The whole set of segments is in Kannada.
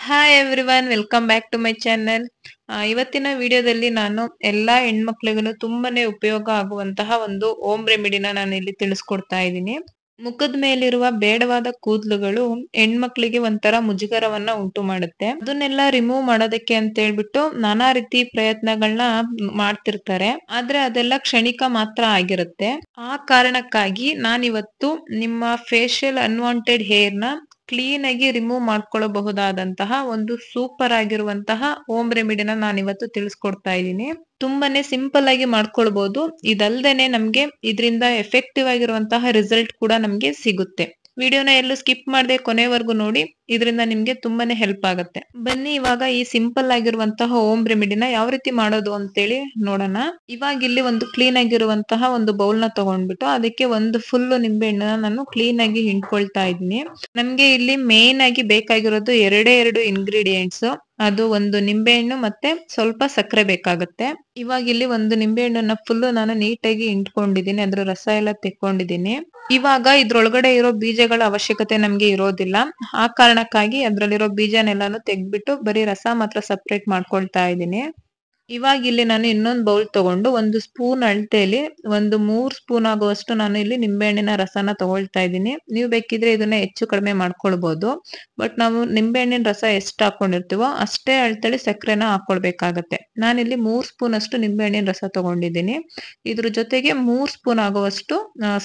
Hi everyone, welcome back to my channel. ಇವತ್ತಿನ ವಿಡಿಯೋದಲ್ಲಿ ನಾನು ಎಲ್ಲಾ ಹೆಣ್ಮಕ್ಳಿಗೂ ತುಂಬಾನೇ ಉಪಯೋಗ ಆಗುವಂತಹ ಒಂದು ಹೋಮ್ ರೆಮಿಡಿನ ನಾನು ಇಲ್ಲಿ ತಿಳಿಸ್ಕೊಡ್ತಾ ಇದ್ದೀನಿ. ಮುಖದ ಮೇಲಿರುವ ಬೇಡವಾದ ಕೂದಲುಗಳು ಹೆಣ್ಮಕ್ಳಿಗೆ ಒಂಥರ ಮುಜುಗರವನ್ನ ಉಂಟು ಮಾಡುತ್ತೆ. ಅದನ್ನೆಲ್ಲ ರಿಮೂವ್ ಮಾಡೋದಕ್ಕೆ ಅಂತ ಹೇಳ್ಬಿಟ್ಟು ನಾನಾ ರೀತಿ ಪ್ರಯತ್ನಗಳನ್ನ ಮಾಡ್ತಿರ್ತಾರೆ. ಆದ್ರೆ ಅದೆಲ್ಲ ಕ್ಷಣಿಕ ಮಾತ್ರ ಆಗಿರುತ್ತೆ. ಆ ಕಾರಣಕ್ಕಾಗಿ ನಾನಿವತ್ತು ನಿಮ್ಮ ಫೇಶಿಯಲ್ ಅನ್ವಾಂಟೆಡ್ ಹೇರ್ ನ ಕ್ಲೀನ್ ಆಗಿ ರಿಮೂವ್ ಮಾಡ್ಕೊಳ್ಳಬಹುದಾದಂತಹ ಒಂದು ಸೂಪರ್ ಆಗಿರುವಂತಹ ಹೋಮ್ ರೆಮಿಡಿನ ನಾನು ಇವತ್ತು ತಿಳಿಸ್ಕೊಡ್ತಾ ಇದ್ದೀನಿ. ತುಂಬಾನೇ ಸಿಂಪಲ್ ಆಗಿ ಮಾಡ್ಕೊಳ್ಬಹುದು. ಇದಲ್ದೇನೆ ನಮ್ಗೆ ಇದರಿಂದ ಎಫೆಕ್ಟಿವ್ ಆಗಿರುವಂತಹ ರಿಸಲ್ಟ್ ಕೂಡ ನಮ್ಗೆ ಸಿಗುತ್ತೆ. ವಿಡಿಯೋನ ಎಲ್ಲೂ ಸ್ಕಿಪ್ ಮಾಡದೆ ಕೊನೆವರೆಗೂ ನೋಡಿ, ಇದರಿಂದ ನಿಮ್ಗೆ ತುಂಬಾನೇ ಹೆಲ್ಪ್ ಆಗುತ್ತೆ. ಬನ್ನಿ ಇವಾಗ ಈ ಸಿಂಪಲ್ ಆಗಿರುವಂತಹ ಹೋಮ್ ರೆಮಿಡಿನ ಯಾವ ರೀತಿ ಮಾಡೋದು ಅಂತೇಳಿ ನೋಡೋಣ. ಇವಾಗ ಇಲ್ಲಿ ಒಂದು ಕ್ಲೀನ್ ಆಗಿರುವಂತಹ ಒಂದು ಬೌಲ್ ನ ತಗೊಂಡ್ಬಿಟ್ಟು ಅದಕ್ಕೆ ಒಂದು ಫುಲ್ ನಿಂಬೆ ಹಣ್ಣನ್ನ ನಾನು ಕ್ಲೀನ್ ಆಗಿ ಹಿಂಡ್ಕೊಳ್ತಾ ಇದ್ದೀನಿ. ನಮ್ಗೆ ಇಲ್ಲಿ ಮೇನ್ ಆಗಿ ಬೇಕಾಗಿರೋದು ಎರಡು ಇಂಗ್ರೀಡಿಯೆಂಟ್ಸ್. ಅದು ಒಂದು ನಿಂಬೆಹಣ್ಣು ಮತ್ತೆ ಸ್ವಲ್ಪ ಸಕ್ಕರೆ ಬೇಕಾಗುತ್ತೆ. ಇವಾಗ ಇಲ್ಲಿ ಒಂದು ನಿಂಬೆಹಣ್ಣನ್ನ ಫುಲ್ ನಾನು ನೀಟಾಗಿ ಹಿಂಡ್ಕೊಂಡಿದ್ದೀನಿ, ಅದ್ರ ರಸ ಎಲ್ಲ ತೆಕ್ಕೊಂಡಿದ್ದೀನಿ. ಇವಾಗ ಇದ್ರೊಳಗಡೆ ಇರೋ ಬೀಜಗಳ ಅವಶ್ಯಕತೆ ನಮ್ಗೆ ಇರೋದಿಲ್ಲ. ಆ ಕಾರಣಕ್ಕಾಗಿ ಅದ್ರಲ್ಲಿರೋ ಬೀಜನೆಲ್ಲಾನು ತೆಗ್ದ್ಬಿಟ್ಟು ಬರೀ ರಸ ಮಾತ್ರ ಸಪ್ರೇಟ್ ಮಾಡ್ಕೊಳ್ತಾ ಇದ್ದೀನಿ. ಇವಾಗ ಇಲ್ಲಿ ನಾನು ಇನ್ನೊಂದು ಬೌಲ್ ತಗೊಂಡು ಒಂದು ಸ್ಪೂನ್ ಅಳತೆಯಲ್ಲಿ ಒಂದು 3 ಸ್ಪೂನ್ ಆಗುವಷ್ಟು ನಾನು ಇಲ್ಲಿ ನಿಂಬೆಹಣ್ಣಿನ ರಸನ ತಗೊಳ್ತಾ ಇದ್ದೀನಿ. ನೀವು ಬೇಕಿದ್ರೆ ಇದನ್ನ ಹೆಚ್ಚು ಕಡಿಮೆ ಮಾಡ್ಕೊಳ್ಬಹುದು. ಬಟ್ ನಾವು ನಿಂಬೆಹಣ್ಣಿನ ರಸ ಎಷ್ಟು ಹಾಕೊಂಡಿರ್ತೀವೋ ಅಷ್ಟೇ ಅಳತೆಯಲ್ಲಿ ಸಕ್ಕರೆನ ಹಾಕೊಳ್ಬೇಕಾಗತ್ತೆ. ನಾನಿಲ್ಲಿ 3 ಸ್ಪೂನ್ ಅಷ್ಟು ನಿಂಬೆಹಣ್ಣಿನ ರಸ ತಗೊಂಡಿದ್ದೀನಿ. ಇದ್ರ ಜೊತೆಗೆ 3 ಸ್ಪೂನ್ ಆಗುವಷ್ಟು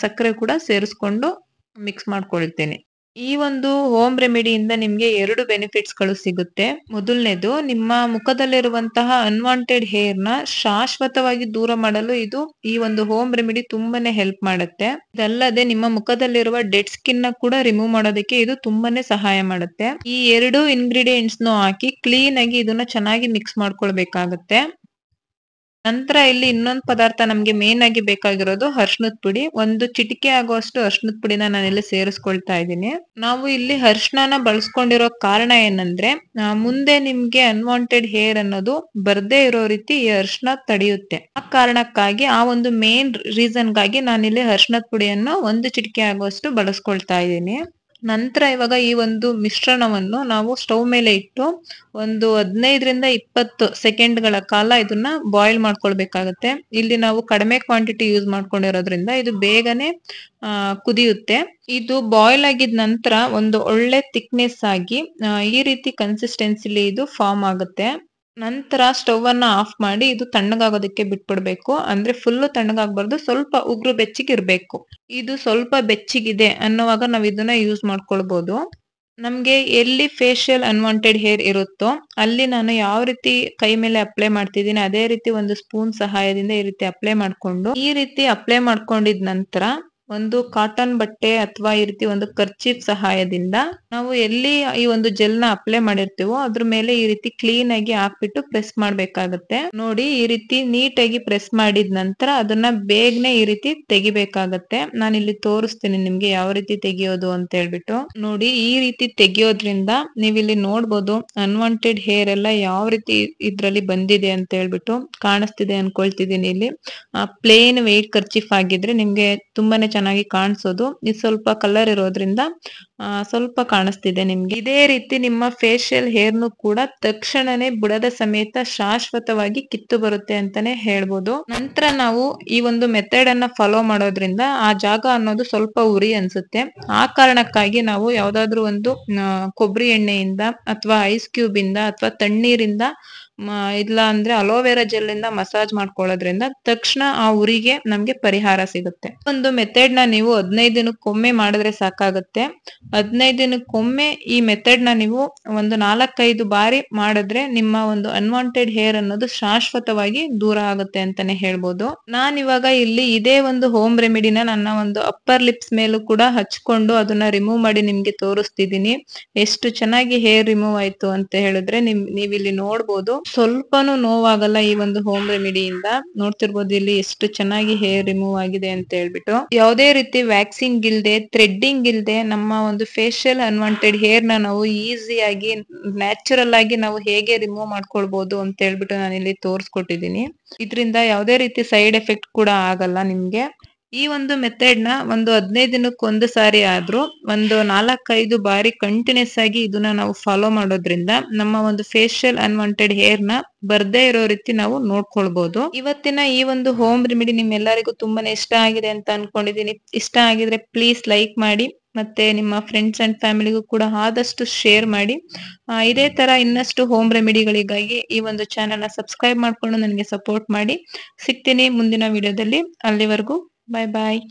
ಸಕ್ಕರೆ ಕೂಡ ಸೇರಿಸ್ಕೊಂಡು ಮಿಕ್ಸ್ ಮಾಡ್ಕೊಳ್ತೀನಿ. ಈ ಒಂದು ಹೋಮ್ ರೆಮಿಡಿಯಿಂದ ನಿಮ್ಗೆ 2 ಬೆನಿಫಿಟ್ಸ್ ಗಳು ಸಿಗುತ್ತೆ. ಮೊದಲನೇದು, ನಿಮ್ಮ ಮುಖದಲ್ಲಿರುವಂತಹ ಅನ್ವಾಂಟೆಡ್ ಹೇರ್ ನ ಶಾಶ್ವತವಾಗಿ ದೂರ ಮಾಡಲು ಇದು ಈ ಒಂದು ಹೋಮ್ ರೆಮಿಡಿ ತುಂಬಾನೇ ಹೆಲ್ಪ್ ಮಾಡುತ್ತೆ. ಇದಲ್ಲದೆ ನಿಮ್ಮ ಮುಖದಲ್ಲಿರುವ ಡೆಡ್ ಸ್ಕಿನ್ ನ ಕೂಡ ರಿಮೂವ್ ಮಾಡೋದಕ್ಕೆ ಇದು ತುಂಬಾನೇ ಸಹಾಯ ಮಾಡುತ್ತೆ. ಈ 2 ಇಂಗ್ರೀಡಿಯೆಂಟ್ಸ್ ನು ಹಾಕಿ ಕ್ಲೀನ್ ಆಗಿ ಇದನ್ನ ಚೆನ್ನಾಗಿ ಮಿಕ್ಸ್ ಮಾಡ್ಕೊಳ್ಬೇಕಾಗತ್ತೆ. ನಂತರ ಇಲ್ಲಿ ಇನ್ನೊಂದು ಪದಾರ್ಥ ನಮ್ಗೆ ಮೇನ್ ಆಗಿ ಬೇಕಾಗಿರೋದು ಅರ್ಶಿನದ ಪುಡಿ. ಒಂದು ಚಿಟಿಕೆ ಆಗುವಷ್ಟು ಅರ್ಶಿನದ ಪುಡಿನ ನಾನಿಲ್ಲಿ ಸೇರಿಸ್ಕೊಳ್ತಾ ಇದ್ದೀನಿ. ನಾವು ಇಲ್ಲಿ ಅರ್ಶಿನ ಬಳಸ್ಕೊಂಡಿರೋ ಕಾರಣ ಏನಂದ್ರೆ, ಮುಂದೆ ನಿಮ್ಗೆ ಅನ್ವಾಂಟೆಡ್ ಹೇರ್ ಅನ್ನೋದು ಬರ್ದೇ ಇರೋ ರೀತಿ ಈ ಅರ್ಶಿನ ತಡೆಯುತ್ತೆ. ಆ ಕಾರಣಕ್ಕಾಗಿ ಆ ಒಂದು ಮೇನ್ ರೀಸನ್ ಗಾಗಿ ನಾನಿಲ್ಲಿ ಅರ್ಶಿನದ ಪುಡಿಯನ್ನು ಒಂದು ಚಿಟಿಕೆ ಆಗುವಷ್ಟು ಬಳಸ್ಕೊಳ್ತಾ ಇದ್ದೀನಿ. ನಂತರ ಇವಾಗ ಈ ಒಂದು ಮಿಶ್ರಣವನ್ನು ನಾವು ಸ್ಟವ್ ಮೇಲೆ ಇಟ್ಟು ಒಂದು 15ರಿಂದ 20 ಸೆಕೆಂಡ್ಗಳ ಕಾಲ ಇದನ್ನ ಬಾಯ್ಲ್ ಮಾಡ್ಕೊಳ್ಬೇಕಾಗತ್ತೆ. ಇಲ್ಲಿ ನಾವು ಕಡಿಮೆ ಕ್ವಾಂಟಿಟಿ ಯೂಸ್ ಮಾಡ್ಕೊಂಡಿರೋದ್ರಿಂದ ಇದು ಬೇಗನೆ ಕುದಿಯುತ್ತೆ. ಇದು ಬಾಯ್ಲ್ ಆಗಿದ ನಂತರ ಒಂದು ಒಳ್ಳೆ ಥಿಕ್ನೆಸ್ ಆಗಿ ಈ ರೀತಿ ಕನ್ಸಿಸ್ಟೆನ್ಸಿಲಿ ಇದು ಫಾರ್ಮ್ ಆಗುತ್ತೆ. ನಂತರ ಸ್ಟವ್ ಅನ್ನ ಆಫ್ ಮಾಡಿ ಇದು ತಣ್ಣಗಾಗೋದಕ್ಕೆ ಬಿಟ್ಬಿಡ್ಬೇಕು. ಅಂದ್ರೆ ಫುಲ್ ತಣ್ಣಗಾಗ್ಬಾರ್ದು, ಸ್ವಲ್ಪ ಉಗುರು ಬೆಚ್ಚಗಿರ್ಬೇಕು. ಇದು ಸ್ವಲ್ಪ ಬೆಚ್ಚಗಿದೆ ಅನ್ನುವಾಗ ನಾವ್ ಇದನ್ನ ಯೂಸ್ ಮಾಡ್ಕೊಳ್ಬಹುದು. ನಮ್ಗೆ ಎಲ್ಲಿ ಫೇಶಿಯಲ್ ಅನ್ವಾಂಟೆಡ್ ಹೇರ್ ಇರುತ್ತೋ ಅಲ್ಲಿ ನಾನು ಯಾವ ರೀತಿ ಕೈ ಮೇಲೆ ಅಪ್ಲೈ ಮಾಡ್ತಿದ್ದೀನಿ ಅದೇ ರೀತಿ ಒಂದು ಸ್ಪೂನ್ ಸಹಾಯದಿಂದ ಈ ರೀತಿ ಅಪ್ಲೈ ಮಾಡ್ಕೊಂಡು, ಈ ರೀತಿ ಅಪ್ಲೈ ಮಾಡ್ಕೊಂಡಿದ್ ನಂತರ ಒಂದು ಕಾಟನ್ ಬಟ್ಟೆ ಅಥವಾ ಈ ರೀತಿ ಒಂದು ಕರ್ಚೀಫ್ ಸಹಾಯದಿಂದ ನಾವು ಎಲ್ಲಿ ಈ ಒಂದು ಜೆಲ್ ನ ಅಪ್ಲೈ ಮಾಡಿರ್ತೀವೋ ಅದ್ರ ಮೇಲೆ ಈ ರೀತಿ ಕ್ಲೀನ್ ಆಗಿ ಹಾಕ್ಬಿಟ್ಟು ಪ್ರೆಸ್ ಮಾಡ್ಬೇಕಾಗತ್ತೆ. ನೋಡಿ, ಈ ರೀತಿ ನೀಟಾಗಿ ಪ್ರೆಸ್ ಮಾಡಿದ ನಂತರ ಅದನ್ನ ಬೇಗನೆ ಈ ರೀತಿ ತೆಗಿಬೇಕಾಗತ್ತೆ. ನಾನು ಇಲ್ಲಿ ತೋರಿಸ್ತೀನಿ ನಿಮ್ಗೆ ಯಾವ ರೀತಿ ತೆಗಿಯೋದು ಅಂತ ಹೇಳ್ಬಿಟ್ಟು. ನೋಡಿ, ಈ ರೀತಿ ತೆಗಿಯೋದ್ರಿಂದ ನೀವಿಲ್ಲಿ ನೋಡ್ಬೋದು ಅನ್ವಾಂಟೆಡ್ ಹೇರ್ ಎಲ್ಲ ಯಾವ ರೀತಿ ಇದ್ರಲ್ಲಿ ಬಂದಿದೆ ಅಂತ ಹೇಳ್ಬಿಟ್ಟು ಕಾಣಿಸ್ತಿದೆ ಅನ್ಕೊಳ್ತಿದೀನಿ. ಇಲ್ಲಿ ಪ್ಲೇನ್ ವೇಟ್ ಕರ್ಚೀಫ್ ಆಗಿದ್ರೆ ನಿಮ್ಗೆ ತುಂಬಾನೇ ಚೆನ್ನಾಗಿ ಕಾಣಿಸೋದು. ಇದು ಸ್ವಲ್ಪ ಕಲರ್ ಇರೋದ್ರಿಂದ ಸ್ವಲ್ಪ ಕಾಣಿಸ್ತಿದೆ ನಿಮ್ಗೆ. ಇದೇ ರೀತಿ ನಿಮ್ಮ ಫೇಶಿಯಲ್ ಹೇರ್ ನು ಕೂಡ ತಕ್ಷಣನೇ ಬುಡದ ಸಮೇತ ಶಾಶ್ವತವಾಗಿ ಕಿತ್ತು ಬರುತ್ತೆ ಅಂತಾನೆ ಹೇಳ್ಬೋದು. ನಂತರ ನಾವು ಈ ಒಂದು ಮೆಥಡ್ ಅನ್ನ ಫಾಲೋ ಮಾಡೋದ್ರಿಂದ ಆ ಜಾಗ ಅನ್ನೋದು ಸ್ವಲ್ಪ ಉರಿ ಅನ್ಸುತ್ತೆ. ಆ ಕಾರಣಕ್ಕಾಗಿ ನಾವು ಯಾವ್ದಾದ್ರು ಒಂದು ಕೊಬ್ಬರಿ ಎಣ್ಣೆಯಿಂದ ಅಥವಾ ಐಸ್ ಕ್ಯೂಬ್ ಇಂದ ಅಥವಾ ತಣ್ಣೀರಿಂದ ಇಲ್ಲ ಅಂದ್ರೆ ಅಲೋವೆರಾ ಜೆಲ್ ಇಂದ ಮಸಾಜ್ ಮಾಡ್ಕೊಳ್ಳೋದ್ರಿಂದ ತಕ್ಷಣ ಆ ಉರಿಗೆ ನಮ್ಗೆ ಪರಿಹಾರ ಸಿಗುತ್ತೆ. ಒಂದು ಮೆಥಡ್ ನ ನೀವು 15 ದಿನಕ್ಕೊಮ್ಮೆ ಮಾಡಿದ್ರೆ ಸಾಕಾಗುತ್ತೆ. 15 ದಿನಕ್ಕೊಮ್ಮೆ ಈ ಮೆಥಡ್ ನ ನೀವು ಒಂದು 4-5 ಬಾರಿ ಮಾಡಿದ್ರೆ ನಿಮ್ಮ ಒಂದು ಅನ್ವಾಂಟೆಡ್ ಹೇರ್ ಅನ್ನೋದು ಶಾಶ್ವತವಾಗಿ ದೂರ ಆಗುತ್ತೆ ಅಂತಾನೆ ಹೇಳ್ಬೋದು. ನಾನ್ ಇವಾಗ ಇಲ್ಲಿ ಇದೇ ಒಂದು ಹೋಮ್ ರೆಮಿಡಿನ ನನ್ನ ಒಂದು ಅಪ್ಪರ್ ಲಿಪ್ಸ್ ಮೇಲೂ ಕೂಡ ಹಚ್ಕೊಂಡು ಅದನ್ನ ರಿಮೂವ್ ಮಾಡಿ ನಿಮ್ಗೆ ತೋರಿಸ್ತಿದೀನಿ. ಎಷ್ಟು ಚೆನ್ನಾಗಿ ಹೇರ್ ರಿಮೂವ್ ಆಯ್ತು ಅಂತ ಹೇಳಿದ್ರೆ ನೀವಿಲ್ಲಿ ನೋಡ್ಬೋದು. ಸ್ವಲ್ಪನೂ ನೋವಾಗಲ್ಲ ಈ ಒಂದು ಹೋಮ್ ರೆಮಿಡಿಯಿಂದ. ನೋಡ್ತಿರ್ಬೋದು ಇಲ್ಲಿ ಎಷ್ಟು ಚೆನ್ನಾಗಿ ಹೇರ್ ರಿಮೂವ್ ಆಗಿದೆ ಅಂತ ಹೇಳ್ಬಿಟ್ಟು. ಯಾವುದೇ ರೀತಿ ವ್ಯಾಕ್ಸಿಂಗ್ ಇಲ್ದೆ, ಥ್ರೆಡ್ಡಿಂಗ್ ಇಲ್ದೆ ನಮ್ಮ ಒಂದು ಫೇಶಿಯಲ್ ಅನ್ವಾಂಟೆಡ್ ಹೇರ್ ನ ನಾವು ಈಸಿಯಾಗಿ ನ್ಯಾಚುರಲ್ ಆಗಿ ನಾವು ಹೇಗೆ ರಿಮೂವ್ ಮಾಡ್ಕೊಳ್ಬಹುದು ಅಂತ ಹೇಳ್ಬಿಟ್ಟು ನಾನು ಇಲ್ಲಿ ತೋರಿಸ್ಕೊಟ್ಟಿದ್ದೀನಿ. ಇದರಿಂದ ಯಾವುದೇ ರೀತಿ ಸೈಡ್ ಎಫೆಕ್ಟ್ ಕೂಡ ಆಗಲ್ಲ ನಿಮ್ಗೆ. ಈ ಒಂದು ಮೆಥಡ್ ನ ಒಂದು 15 ದಿನಕ್ಕೊಂದು ಸಾರಿ ಆದ್ರೂ ಒಂದು 4-5 ಬಾರಿ ಕಂಟಿನ್ಯೂಸ್ ಆಗಿ ಇದನ್ನ ನಾವು ಫಾಲೋ ಮಾಡೋದ್ರಿಂದ ನಮ್ಮ ಒಂದು ಫೇಶಿಯಲ್ ಅನ್ವಾಂಟೆಡ್ ಹೇರ್ ನ ಬರ್ದೇ ಇರೋ ರೀತಿ ನಾವು ನೋಡ್ಕೊಳ್ಬಹುದು. ಇವತ್ತಿನ ಈ ಒಂದು ಹೋಮ್ ರೆಮಿಡಿ ನಿಮ್ಮೆಲ್ಲರಿಗೂ ತುಂಬಾನೇ ಇಷ್ಟ ಆಗಿದೆ ಅಂತ ಅನ್ಕೊಂಡಿದೀನಿ. ಇಷ್ಟ ಆಗಿದ್ರೆ ಪ್ಲೀಸ್ ಲೈಕ್ ಮಾಡಿ, ಮತ್ತೆ ನಿಮ್ಮ ಫ್ರೆಂಡ್ಸ್ ಅಂಡ್ ಫ್ಯಾಮಿಲಿಗೂ ಕೂಡ ಆದಷ್ಟು ಶೇರ್ ಮಾಡಿ. ಇದೇ ತರ ಇನ್ನಷ್ಟು ಹೋಮ್ ರೆಮಿಡಿಗಳಿಗಾಗಿ ಈ ಒಂದು ಚಾನೆಲ್ ನ ಸಬ್ಸ್ಕ್ರೈಬ್ ಮಾಡ್ಕೊಂಡು ನನಗೆ ಸಪೋರ್ಟ್ ಮಾಡಿ. ಸಿಗ್ತೀನಿ ಮುಂದಿನ ವಿಡಿಯೋದಲ್ಲಿ. ಅಲ್ಲಿವರೆಗೂ ಬಾಯ್ ಬಾಯ್.